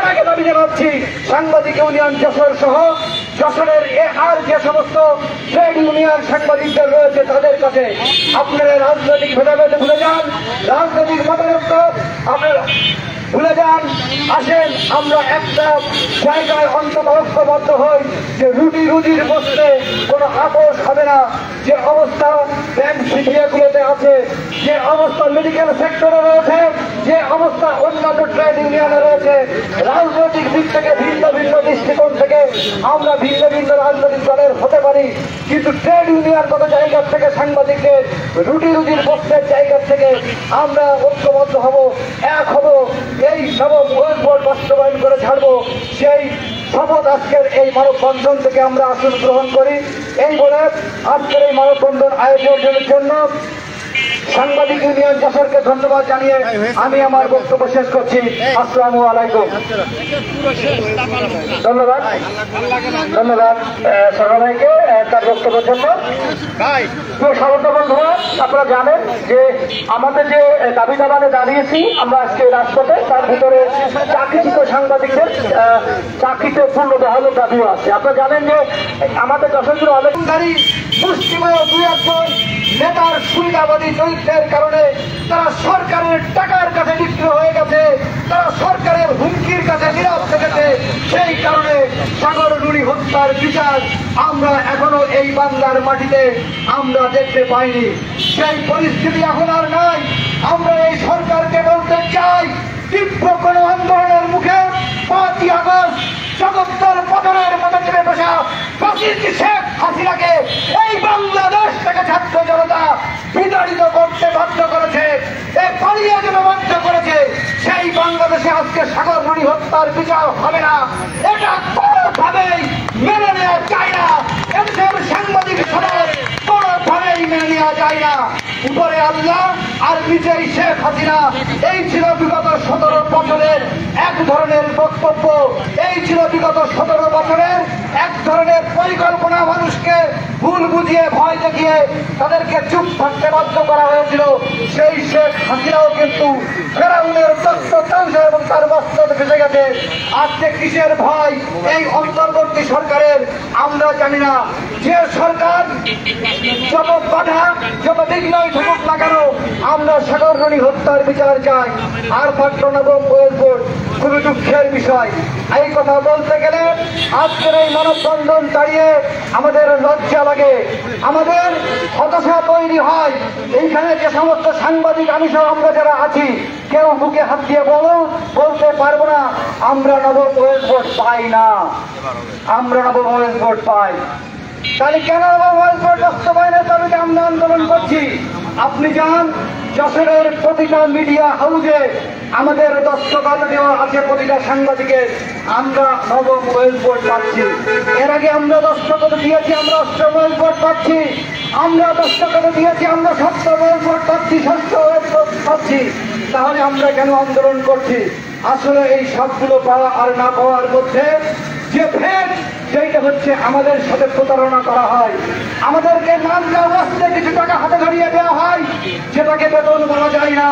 তার আগে দাবি জানাচ্ছি সাংবাদিক ইউনিয়ন যশোর সহ যশোরের আর যে সমস্ত ট্রেড ইউনিয়ন সাংবাদিকদের রয়েছে তাদের কাছে আপনারা রাজনৈতিক ভেদাভেদ ভুলে যান, রাজনৈতিক মতানৈক্য আপনারা ভুলে যান। আসেন আমরা একটা জায়গায় অন্তত ঐক্যবদ্ধ হই যে রুজির বসতে কোনো আপোষ হবে না। যে অবস্থা ব্যাংক সিটিগুলোতে আছে, যে অবস্থা মেডিকেল সেক্টরে রয়েছে, যে অবস্থা অন্যান্য ট্রেড ইউনিয়নে রয়েছে, রাজনৈতিক দিক থেকে ভিন্ন ভিন্ন দৃষ্টিকোণ থেকে আমরা ভিন্ন ভিন্ন রাজনৈতিক দলের হতে পারি, কিন্তু ট্রেড ইউনিয়নগত জায়গা থেকে সাংবাদিকদের রুজির বস্তের জায়গা থেকে আমরা ঐক্যবদ্ধ হব, এক হব, এই নবম ঐক্যবোর্ড বাস্তবায়ন করে ছাড়বো। সেই শপথ আজকের এই মানববন্ধন থেকে আমরা আসন গ্রহণ করি। এই বলে আজকের এই মানববন্ধন আয়োজনের জন্য সাংবাদিক ইউনিয়ন যশোরকে ধন্যবাদ জানিয়ে আমি আমার বক্তব্য শেষ করছি। আসসালামু আলাইকুম। ধন্যবাদ ধন্যবাদ সর্বদাইকে তার বক্তব্যের জন্য। স্বাগত বন্ধুরা, আপনারা জানেন যে আমাদের যে দাবি দাবানে দাঁড়িয়েছি আমরা আজকে রাজপথে, তার ভিতরে চাকরিচ্যুত সাংবাদিকদের চাকরিতে পূর্ণ বহালের দাবিও আছে। আপনারা জানেন যে আমাদের যশোর অনেকদারি মুষ্টিমেয় দুই একজন নেতার সুবিধাবাদী চরিত্রের কারণে তারা সরকারের টাকার কাছে বিক্রি হয়ে গেছে, তারা সরকারের হুমকির কাছে নীরব থেকেছে। সেই কারণে সাগর নুরি হত্যার বিচার আমরা এখনো এই বাংলার মাটিতে আমরা দেখতে পাইনি। সেই পরিস্থিতি এখন আর নাই। আমরা এই সরকারকে বলতে চাই, তীব্র কোন আন্দোলনের মুখে 5ই আগস্ট জগত্তর পতনের মতো চেপে বসা ফ্যাসিস্ট শেখ হাসিনাকে এই বাংলাদেশ থেকে ছাত্র জনতা বিতাড়িত করতে বাধ্য করেছে, পালিয়ে যেতে বাধ্য করেছে। সেই বাংলাদেশে আজকে সাগর নুরি হত্যার বিচার হবে না, এটা কোনোভাবেই মেনে নেওয়া যায় না। এদেশের সাংবাদিক সমাজ কোনোভাবেই মেনে নেওয়া যায় না। উপরে আল্লাহ আর নিজেই শেখ হাসিনা। এই ছিল বিগত 17 বছরের এক ধরনের বক্তব্য, এই ছিল বিগত 17 বছরের এক ধরনের পরিকল্পনা। মানুষকে ভুল বুঝিয়ে ভয় দেখিয়ে তাদেরকে চুপ থাকতে বাধ্য করা হয়েছিল। সেই শেখ হাসিনাও কিন্তু ফেরাউনের তত্ত্বাংশ এবং তার বস্ত্র ভেসে গেছে। আজকে কিসের ভয় এই অন্তর্বর্তী সরকারের আমরা জানি না। যে সরকার যত বাধা যত বিঘ্নই থাকুক না কেন আমরা সাগর নুরি হত্যার বিচার চাই। আর মাত্র নবম ঐক্যবোর্ড খুবই দুঃখের বিষয়। এই কথা বলতে গেলে আজকের এই মানববন্ধন দাঁড়িয়ে আমাদের লজ্জা লাগে, আমাদের হতাশা তৈরি হয়। এইখানে যে সমস্ত সাংবাদিক আমি সহ আমরা যারা আছি কেউ বুকে হাত দিয়ে বলতে পারবো না আমরা নবম ঐক্যবোর্ড পাই না, আমরা নবম ঐক্যবোর্ড পাই। তাহলে কেন নবম ঐক্যবোর্ড বাস্তবায়নের দাবিতে আমরা আন্দোলন করছি? আপনি যান যশোরের প্রতিটা মিডিয়া হাউসে আমাদের দস্তখত দেওয়া আছে প্রতিটা সাংবাদিকের, আমরা নবম ঐক্যবোর্ড পাচ্ছি। এর আগে আমরা দস্তখত দিয়েছি আমরা অষ্টম ঐক্যবোর্ড পাচ্ছি, আমরা দস্তখত দিয়েছি আমরা সপ্তম ঐক্যবোর্ড পাচ্ছি, ষষ্ঠ ঐক্যবোর্ড পাচ্ছি। তাহলে আমরা কেন আন্দোলন করছি? আসলে এই সবগুলো পাওয়া আর না পাওয়ার মধ্যে যে ভেদ, সেইটা হচ্ছে আমাদের সাথে প্রতারণা করা হয়। আমাদেরকে নাম দেওয়া কিছু টাকা হাতে ধরিয়ে দেওয়া হয়, যেটাকে বেতন বলা যায় না।